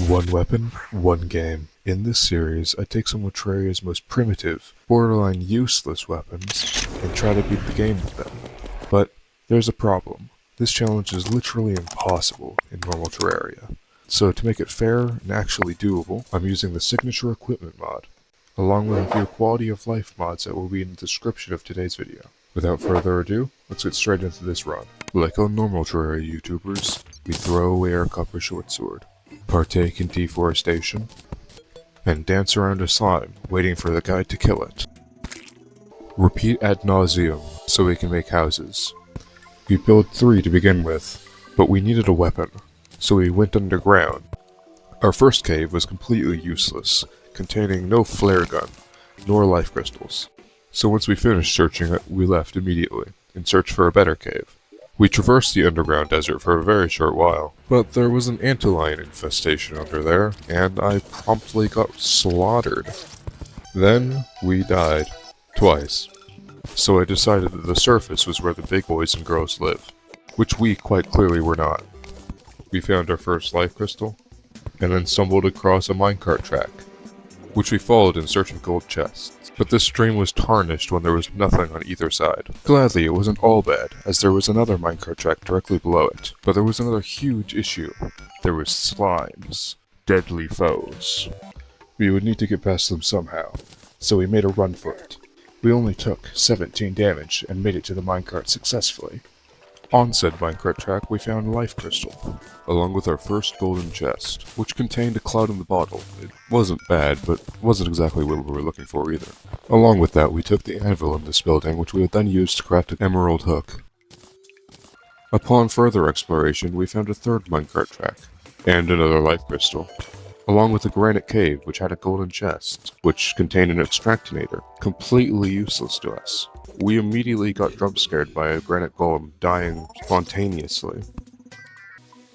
One weapon, one game. In this series, I take some of Terraria's most primitive, borderline useless weapons, and try to beat the game with them. But there's a problem. This challenge is literally impossible in normal Terraria. So to make it fair and actually doable, I'm using the Signature Equipment mod, along with a few quality of life mods that will be in the description of today's video. Without further ado, let's get straight into this run. Like all normal Terraria YouTubers, we throw away our copper short sword, partake in deforestation, and dance around a slime, waiting for the guy to kill it. Repeat ad nauseum, so we can make houses. We built 3 to begin with, but we needed a weapon, so we went underground. Our first cave was completely useless, containing no flare gun, nor life crystals. So once we finished searching it, we left immediately, in search for a better cave. We traversed the underground desert for a very short while, but there was an antlion infestation under there, and I promptly got slaughtered. Then, we died. Twice. So I decided that the surface was where the big boys and girls live, which we quite clearly were not. We found our first life crystal, and then stumbled across a minecart track, which we followed in search of gold chests. But this stream was tarnished when there was nothing on either side. Gladly, it wasn't all bad, as there was another minecart track directly below it. But there was another huge issue. There was slimes. Deadly foes. We would need to get past them somehow, so we made a run for it. We only took 17 damage and made it to the minecart successfully. On said minecart track, we found a life crystal, along with our first golden chest, which contained a cloud in the bottle. It wasn't bad, but wasn't exactly what we were looking for either. Along with that, we took the anvil in this building, which we would then use to craft an emerald hook. Upon further exploration, we found a third minecart track, and another life crystal, along with a granite cave which had a golden chest, which contained an extractinator, completely useless to us. We immediately got jump scared by a granite golem dying spontaneously.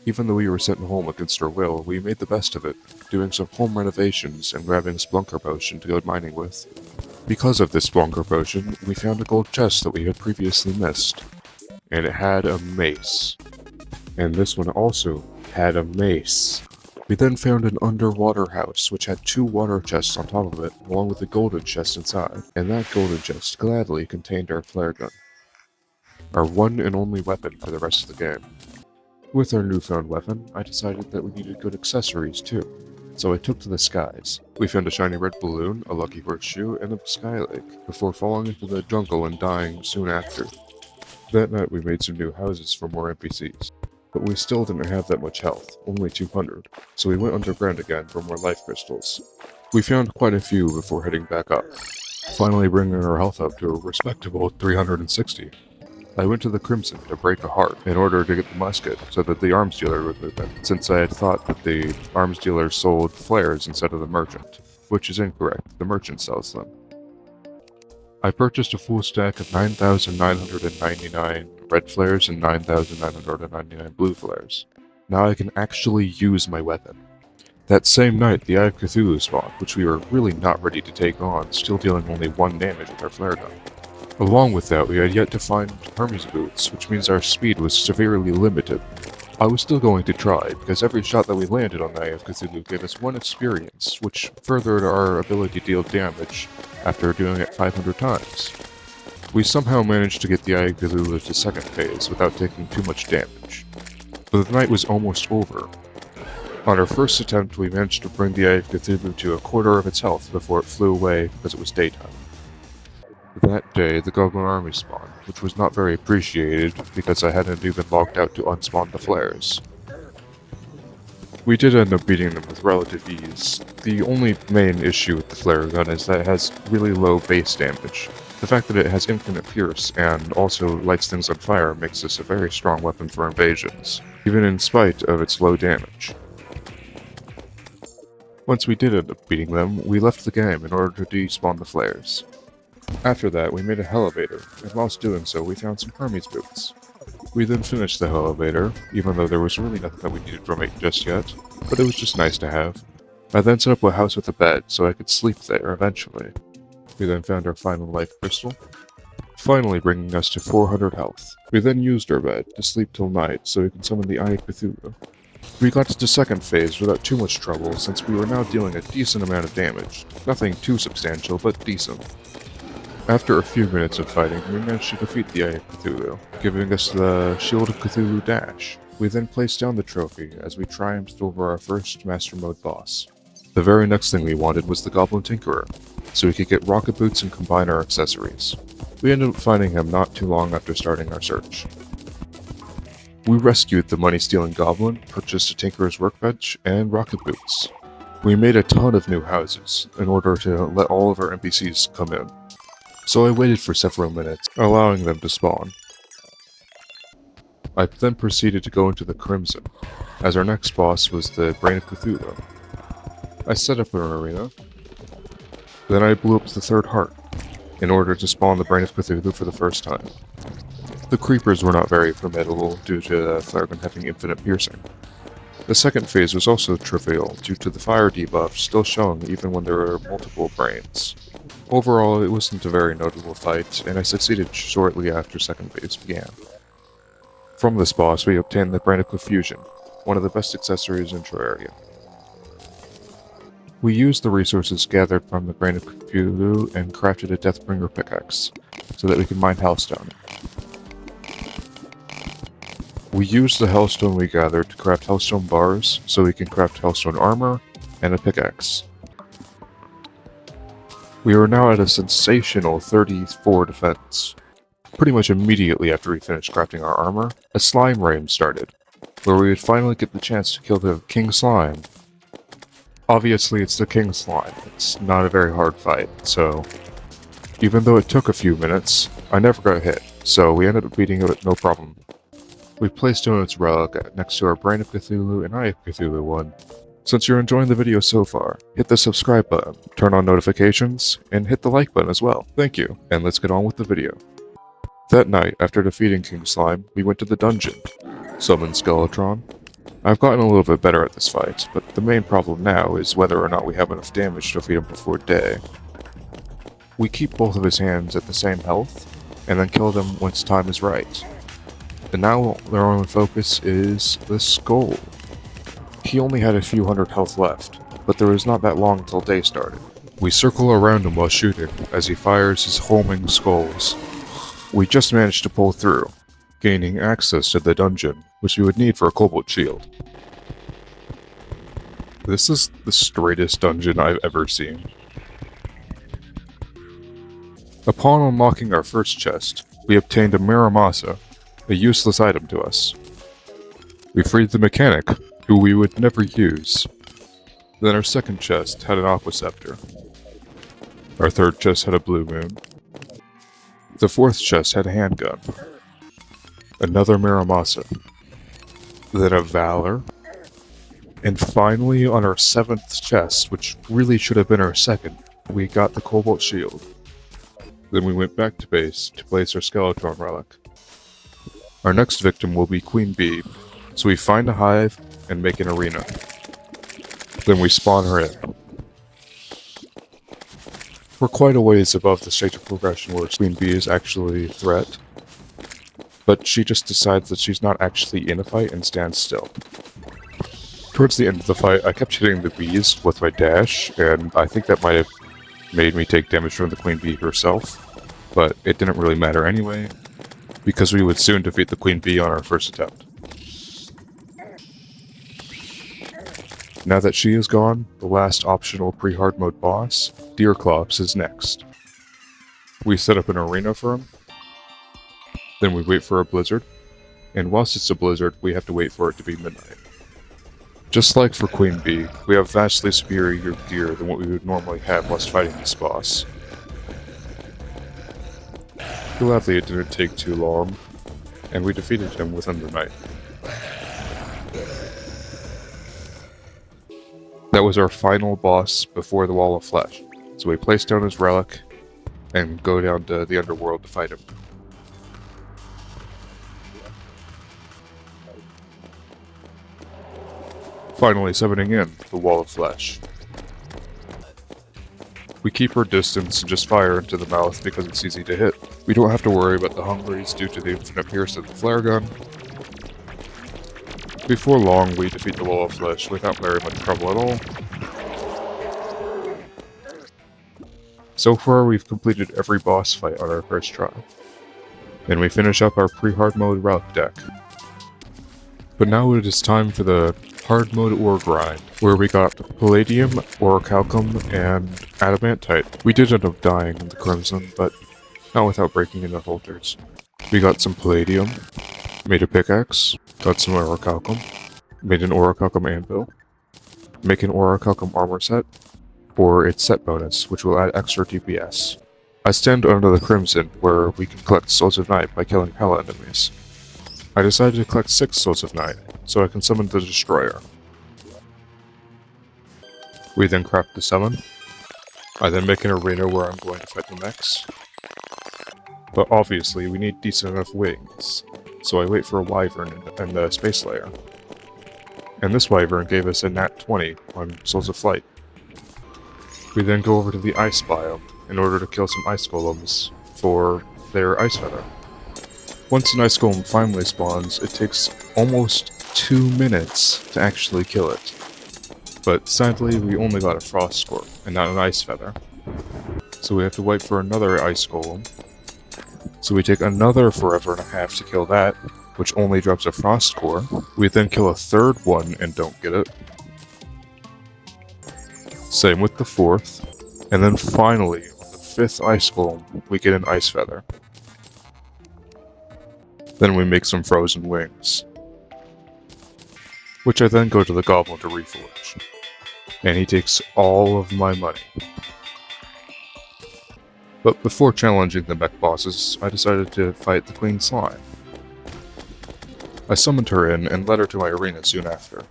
Even though we were sent home against our will, we made the best of it, doing some home renovations and grabbing a Splunker potion to go mining with. Because of this Splunker potion, we found a gold chest that we had previously missed, and it had a mace. And this one also had a mace. We then found an underwater house, which had 2 water chests on top of it, along with a golden chest inside, and that golden chest gladly contained our flare gun. Our one and only weapon for the rest of the game. With our newfound weapon, I decided that we needed good accessories too, so I took to the skies. We found a shiny red balloon, a lucky horseshoe, and a sky lake, before falling into the jungle and dying soon after. That night we made some new houses for more NPCs. But we still didn't have that much health, only 200, so we went underground again for more life crystals. We found quite a few before heading back up, finally bringing our health up to a respectable 360. I went to the Crimson to break a heart in order to get the musket so that the arms dealer would move in, since I had thought that the arms dealer sold flares instead of the merchant, which is incorrect, the merchant sells them. I purchased a full stack of 9,999 red flares and 9,999 blue flares. Now I can actually use my weapon. That same night, the Eye of Cthulhu spawned, which we were really not ready to take on, still dealing only 1 damage with our flare gun. Along with that, we had yet to find Hermes boots, which means our speed was severely limited. I was still going to try, because every shot that we landed on the Eye of Cthulhu gave us 1 experience, which furthered our ability to deal damage after doing it 500 times. We somehow managed to get the Eye of Cthulhu to 2nd phase without taking too much damage. But the night was almost over. On our first attempt, we managed to bring the Eye of Cthulhu to 1/4 of its health before it flew away because it was daytime. That day, the Goblin army spawned, which was not very appreciated because I hadn't even logged out to unspawn the flares. We did end up beating them with relative ease. The only main issue with the flare gun is that it has really low base damage. The fact that it has infinite pierce and also lights things on fire makes this a very strong weapon for invasions, even in spite of its low damage. Once we did end up beating them, we left the game in order to despawn the flares. After that, we made a elevator, and whilst doing so, we found some Hermes boots. We then finished the elevator, even though there was really nothing that we needed from it just yet, but it was just nice to have. I then set up a house with a bed, so I could sleep there eventually. We then found our final life crystal, finally bringing us to 400 health. We then used our bed to sleep till night so we can summon the Eye of Cthulhu. We got to the second phase without too much trouble since we were now dealing a decent amount of damage. Nothing too substantial, but decent. After a few minutes of fighting, we managed to defeat the Eye of Cthulhu, giving us the Shield of Cthulhu dash. We then placed down the trophy as we triumphed over our first Master Mode boss. The very next thing we wanted was the Goblin Tinkerer, so we could get rocket boots and combine our accessories. We ended up finding him not too long after starting our search. We rescued the money-stealing goblin, purchased a Tinkerer's workbench, and rocket boots. We made a ton of new houses in order to let all of our NPCs come in, so I waited for several minutes, allowing them to spawn. I then proceeded to go into the Crimson, as our next boss was the Brain of Cthulhu. I set up an arena, then I blew up the third heart, in order to spawn the Brain of Cthulhu for the first time. The creepers were not very formidable due to Fargo having infinite piercing. The second phase was also trivial due to the fire debuff still showing even when there were multiple brains. Overall, it wasn't a very notable fight, and I succeeded shortly after second phase began. From this boss, we obtained the Brain of Confusion, one of the best accessories in Terraria. We used the resources gathered from the Brain of Cthulhu and crafted a Deathbringer pickaxe, so that we could mine Hellstone. We used the Hellstone we gathered to craft Hellstone bars, so we can craft Hellstone armor and a pickaxe. We are now at a sensational 34 defense. Pretty much immediately after we finished crafting our armor, a slime rain started, where we would finally get the chance to kill the King Slime. Obviously it's the King Slime, it's not a very hard fight, so even though it took a few minutes, I never got hit, so we ended up beating it no problem. We placed down its relic next to our Brain of Cthulhu and Eye of Cthulhu one. Since you're enjoying the video so far, hit the subscribe button, turn on notifications, and hit the like button as well. Thank you, and let's get on with the video. That night, after defeating King Slime, we went to the dungeon, summoned Skeletron. I've gotten a little bit better at this fight, but the main problem now is whether or not we have enough damage to defeat him before day. We keep both of his hands at the same health, and then kill them once time is right. And now their only focus is the skull. He only had a few hundred health left, but there was not that long until day started. We circle around him while shooting, as he fires his homing skulls. We just managed to pull through, gaining access to the dungeon, which we would need for a Cobalt Shield. This is the straightest dungeon I've ever seen. Upon unlocking our first chest, we obtained a Miramasa, a useless item to us. We freed the mechanic, who we would never use. Then our second chest had an Aqua Scepter. Our third chest had a Blue Moon. The fourth chest had a handgun. Another Miramasa. Then a Valor. And finally, on our seventh chest, which really should have been our second, we got the Cobalt Shield. Then we went back to base to place our Skeletron relic. Our next victim will be Queen Bee, so we find a hive and make an arena. Then we spawn her in. We're quite a ways above the stage of progression where Queen Bee is actually a threat, but she just decides that she's not actually in a fight and stands still. Towards the end of the fight, I kept hitting the bees with my dash, and I think that might have made me take damage from the Queen Bee herself, but it didn't really matter anyway, because we would soon defeat the Queen Bee on our first attempt. Now that she is gone, the last optional pre-hard mode boss, Deerclops, is next. We set up an arena for him, then we wait for a blizzard, and whilst it's a blizzard, we have to wait for it to be midnight. Just like for Queen Bee, we have vastly superior gear than what we would normally have whilst fighting this boss. Gladly it didn't take too long, and we defeated him within the night. That was our final boss before the Wall of Flesh, so we place down his relic and go down to the underworld to fight him. Finally summoning in the Wall of Flesh. We keep our distance and just fire into the mouth because it's easy to hit. We don't have to worry about the hungries due to the infinite pierce of the flare gun. Before long, we defeat the wall of flesh without very much trouble at all. So far, we've completed every boss fight on our first try. Then we finish up our pre-hard mode relic deck. But now it is time for the hard mode ore grind, where we got palladium, orichalcum, and adamantite. We did end up dying in the crimson, but not without breaking into holders. We got some palladium, made a pickaxe, got some orichalcum, made an orichalcum anvil, make an orichalcum armor set for its set bonus, which will add extra DPS. I stand under the crimson, where we can collect Souls of Night by killing Hella enemies. I decided to collect 6 Souls of Night, so I can summon the Destroyer. We then craft the summon. I then make an arena where I'm going to fight the mechs. But obviously, we need decent enough wings, so I wait for a wyvern and the space layer. And this wyvern gave us a nat 20 on Souls of Flight. We then go over to the ice biome in order to kill some ice golems for their ice feather. Once an ice golem finally spawns, it takes almost 2 minutes to actually kill it. But sadly, we only got a frost scorp and not an ice feather. So we have to wait for another ice golem. So we take another forever and a half to kill that, which only drops a frost core. We then kill a third one and don't get it. Same with the fourth. And then finally, on the 5th ice golem, we get an ice feather. Then we make some frozen wings, which I then go to the goblin to reforge, and he takes all of my money. But before challenging the mech bosses, I decided to fight the Queen Slime. I summoned her in and led her to my arena soon after.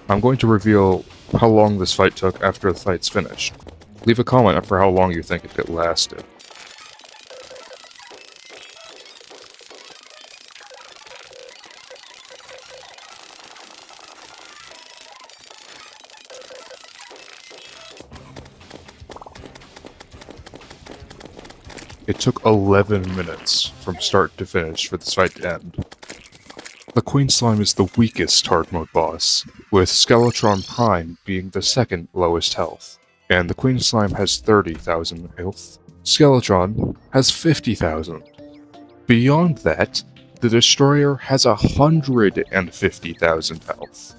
I'm going to reveal how long this fight took after the fight's finished. Leave a comment for how long you think it lasted. It took 11 minutes from start to finish for this fight to end. The Queen Slime is the weakest hard mode boss, with Skeletron Prime being the second lowest health. And the Queen Slime has 30,000 health. Skeletron has 50,000. Beyond that, the Destroyer has 150,000 health.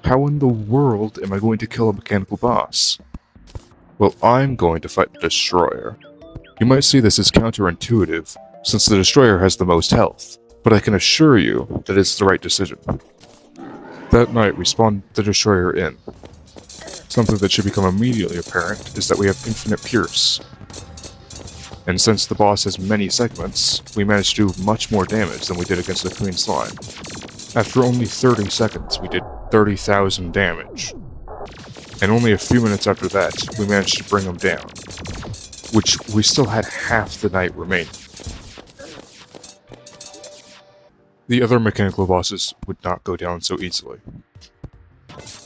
How in the world am I going to kill a mechanical boss? Well, I'm going to fight the Destroyer. You might see this as counterintuitive, since the Destroyer has the most health, but I can assure you that it's the right decision. That night, we spawned the Destroyer in. Something that should become immediately apparent is that we have infinite Pierce. And since the boss has many segments, we managed to do much more damage than we did against the Queen Slime. After only 30 seconds, we did 30,000 damage. And only a few minutes after that, we managed to bring him down, which we still had half the night remaining. The other mechanical bosses would not go down so easily.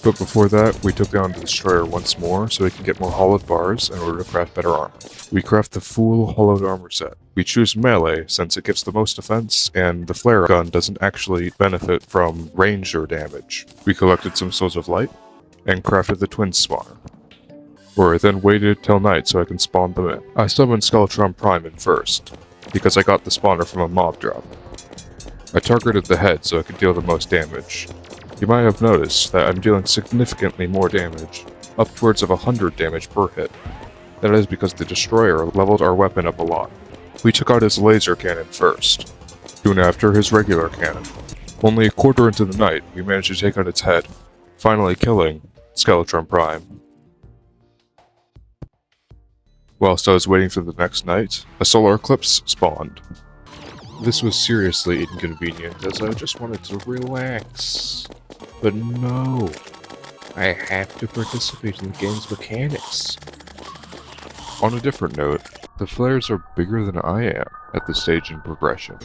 But before that, we took down the Destroyer once more so we can get more hollowed bars in order to craft better armor. We craft the full hollowed armor set. We choose melee since it gives the most defense, and the flare gun doesn't actually benefit from ranger damage. We collected some Souls of Light, and crafted the twin spawner, where I then waited till night so I can spawn them in. I summoned Skeletron Prime in first, because I got the spawner from a mob drop. I targeted the head so I could deal the most damage. You might have noticed that I'm dealing significantly more damage, upwards of 100 damage per hit. That is because the Destroyer leveled our weapon up a lot. We took out his laser cannon first, soon after his regular cannon. Only a quarter into the night, we managed to take out its head, finally killing Skeletron Prime. Whilst I was waiting for the next night, a solar eclipse spawned. This was seriously inconvenient, as I just wanted to relax. But no, I have to participate in the game's mechanics. On a different note, the flares are bigger than I am at this stage in progression,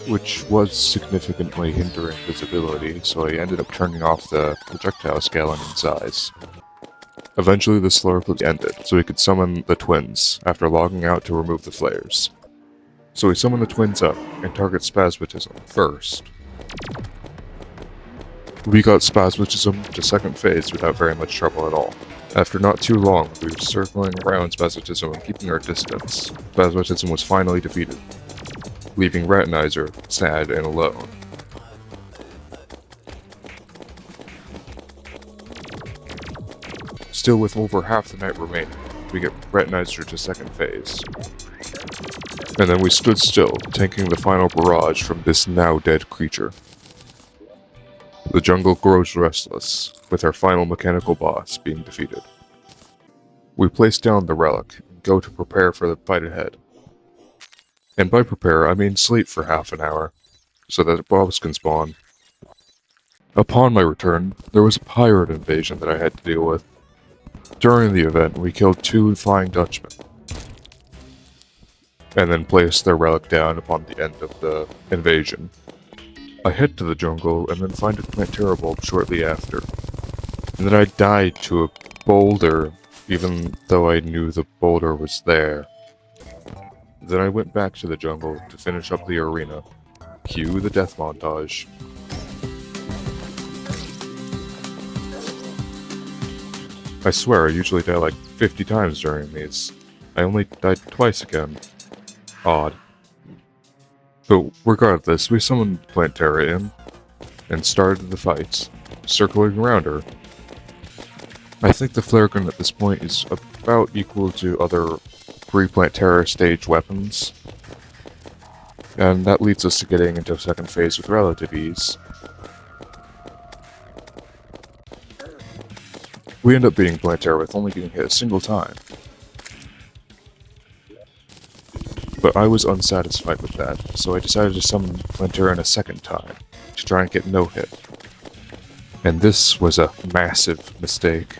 which was significantly hindering visibility, so I ended up turning off the projectile scaling in size. Eventually the solar eclipse ended, so we could summon the twins after logging out to remove the flares. So we summon the twins up and target Spasmatism first. We got Spasmatism to second phase without very much trouble at all. After not too long, we were circling around Spasmatism and keeping our distance. Spasmatism was finally defeated, leaving Retinizer sad and alone. Still, with over half the night remaining, we get Retinizer to second phase. And then we stood still, tanking the final barrage from this now dead creature. The jungle grows restless, with our final mechanical boss being defeated. We place down the relic and go to prepare for the fight ahead. And by prepare, I mean sleep for half an hour, so that mobs can spawn. Upon my return, there was a pirate invasion that I had to deal with. During the event, we killed 2 Flying Dutchmen, and then placed their relic down upon the end of the invasion. I head to the jungle and then find a Plantera bulb shortly after. And then I died to a boulder, even though I knew the boulder was there. Then I went back to the jungle to finish up the arena. Cue the death montage. I swear I usually die like 50 times during these. I only died twice again. Odd. But regardless, we summoned Plantera in, and started the fight, circling around her. I think the flare gun at this point is about equal to other pre-Plantera stage weapons, and that leads us to getting into second phase with relative ease. We end up beating Plantera with only getting hit a single time. But I was unsatisfied with that, so I decided to summon Plantera in a second time, to try and get no hit. And this was a massive mistake.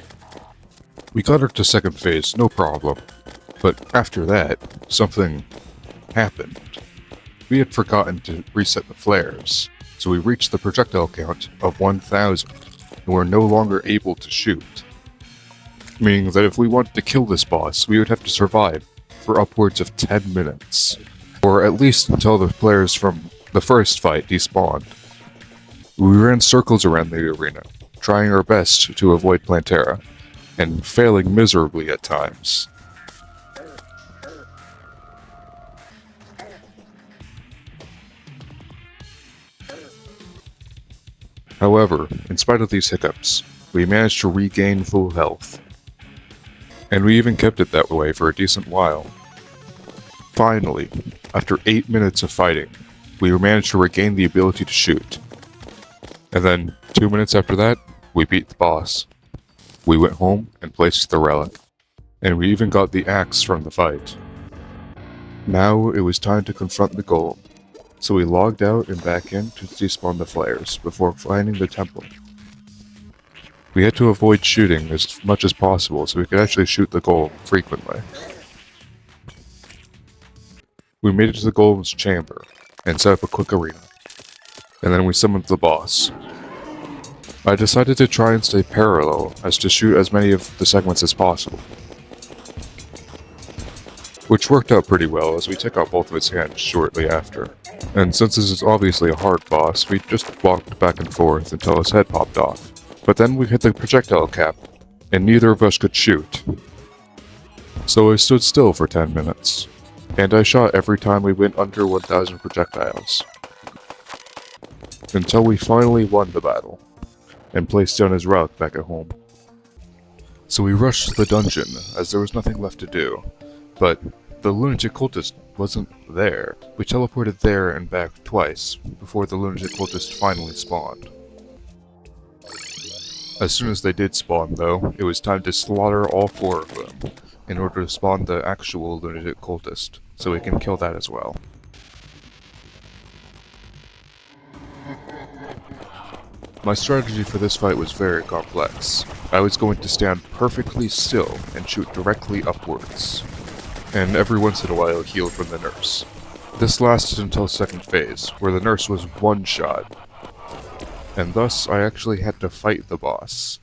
We got her to second phase, no problem. But after that, something happened. We had forgotten to reset the flares, so we reached the projectile count of 1,000, and were no longer able to shoot. Meaning that if we wanted to kill this boss, we would have to survive for upwards of 10 minutes, or at least until the players from the first fight despawned. We ran circles around the arena, trying our best to avoid Plantera, and failing miserably at times. However, in spite of these hiccups, we managed to regain full health. And we even kept it that way for a decent while. Finally, after 8 minutes of fighting, we managed to regain the ability to shoot. And then, 2 minutes after that, we beat the boss. We went home and placed the relic. And we even got the axe from the fight. Now it was time to confront the golem. So we logged out and back in to despawn the flares before finding the temple. We had to avoid shooting as much as possible so we could actually shoot the golem frequently. We made it to the golem's chamber and set up a quick arena. And then we summoned the boss. I decided to try and stay parallel as to shoot as many of the segments as possible. Which worked out pretty well as we took out both of his hands shortly after. And since this is obviously a hard boss, we just walked back and forth until his head popped off. But then we hit the projectile cap, and neither of us could shoot. So I stood still for 10 minutes, and I shot every time we went under 1,000 projectiles. Until we finally won the battle, and placed down his relic back at home. So we rushed to the dungeon, as there was nothing left to do, but the lunatic cultist wasn't there. We teleported there and back twice, before the lunatic cultist finally spawned. As soon as they did spawn, though, it was time to slaughter all 4 of them, in order to spawn the actual lunatic cultist, so we can kill that as well. My strategy for this fight was very complex. I was going to stand perfectly still and shoot directly upwards, and every once in a while heal from the nurse. This lasted until second phase, where the nurse was one shot, and thus I actually had to fight the boss.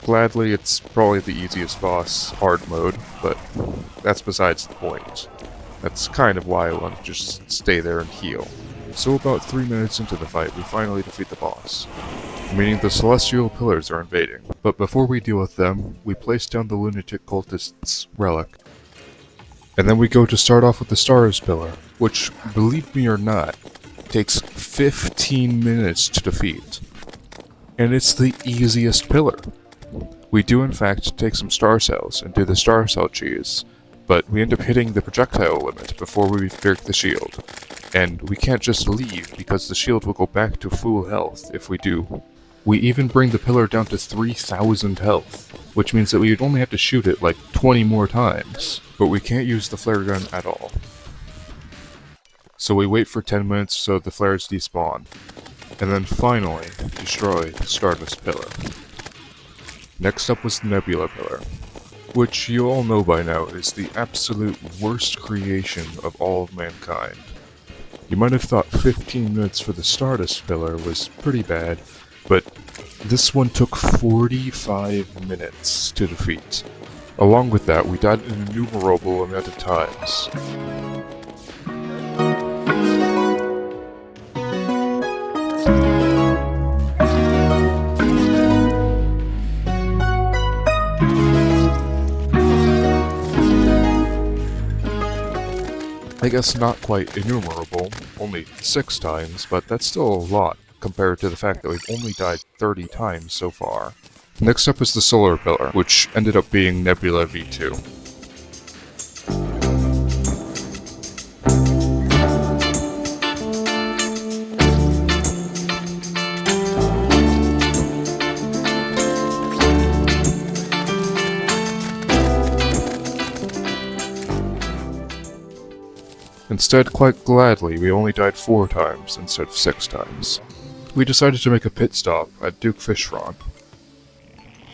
Gladly, it's probably the easiest boss, hard mode, but that's besides the point. That's kind of why I want to just stay there and heal. so about 3 minutes into the fight we finally defeat the boss, meaning the celestial pillars are invading. But before we deal with them, we place down the lunatic cultist's relic. And then we go to start off with the stars pillar, which, believe me or not, takes 15 minutes to defeat. And it's the easiest pillar. We do in fact take some star cells and do the star cell cheese, but we end up hitting the projectile limit before we break the shield. And we can't just leave because the shield will go back to full health if we do. We even bring the pillar down to 3,000 health, which means that we would only have to shoot it like 20 more times, but we can't use the flare gun at all. So we wait for 10 minutes so the flares despawn, and then finally destroy the Stardust pillar. Next up was the Nebula pillar, which you all know by now is the absolute worst creation of all of mankind. You might have thought 15 minutes for the Stardust pillar was pretty bad, but this one took 45 minutes to defeat. Along with that, we died an innumerable amount of times. I guess not quite innumerable, only 6 times, but that's still a lot compared to the fact that we've only died 30 times so far. Next up is the Solar Pillar, which ended up being Nebula V2. Instead, quite gladly, we only died 4 times instead of 6 times. We decided to make a pit stop at Duke Fishron.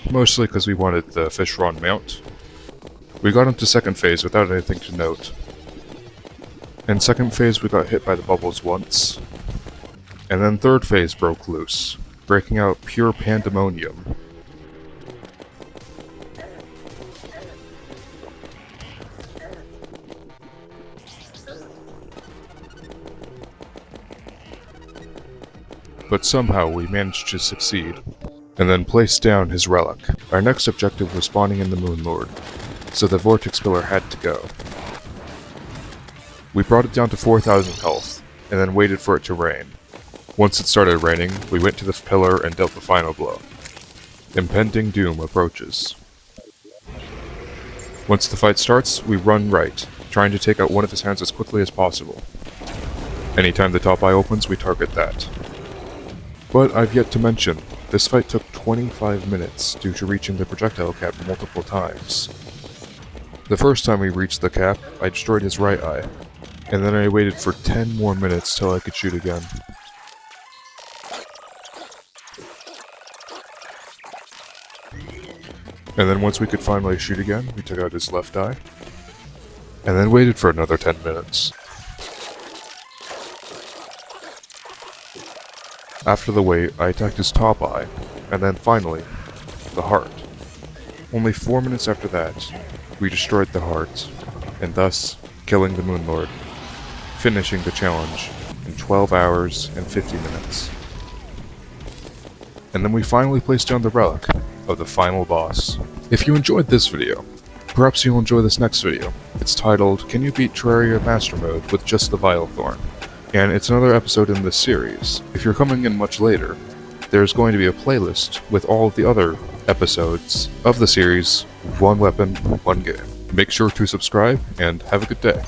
Mostly because we wanted the Fishron mount. We got into second phase without anything to note. In second phase we got hit by the bubbles once. And then third phase broke loose, breaking out pure pandemonium. But somehow we managed to succeed, and then place down his relic. Our next objective was spawning in the Moon Lord, so the Vortex Pillar had to go. We brought it down to 4,000 health, and then waited for it to rain. Once it started raining, we went to the pillar and dealt the final blow. Impending doom approaches. Once the fight starts, we run right, trying to take out one of his hands as quickly as possible. Anytime the top eye opens, we target that. But I've yet to mention, this fight took 25 minutes due to reaching the projectile cap multiple times. The first time we reached the cap, I destroyed his right eye, and then I waited for 10 more minutes till I could shoot again. And then once we could finally shoot again, we took out his left eye, and then waited for another 10 minutes. After the wait, I attacked his top eye, and then finally, the heart. Only 4 minutes after that, we destroyed the heart, and thus killing the Moon Lord, finishing the challenge in 12 hours and 50 minutes. And then we finally placed down the relic of the final boss. If you enjoyed this video, perhaps you'll enjoy this next video. It's titled, Can You Beat Terraria Master Mode with Just the Vilethorn? And it's another episode in this series. If you're coming in much later, there's going to be a playlist with all of the other episodes of the series, One Weapon, One Game. Make sure to subscribe, and have a good day.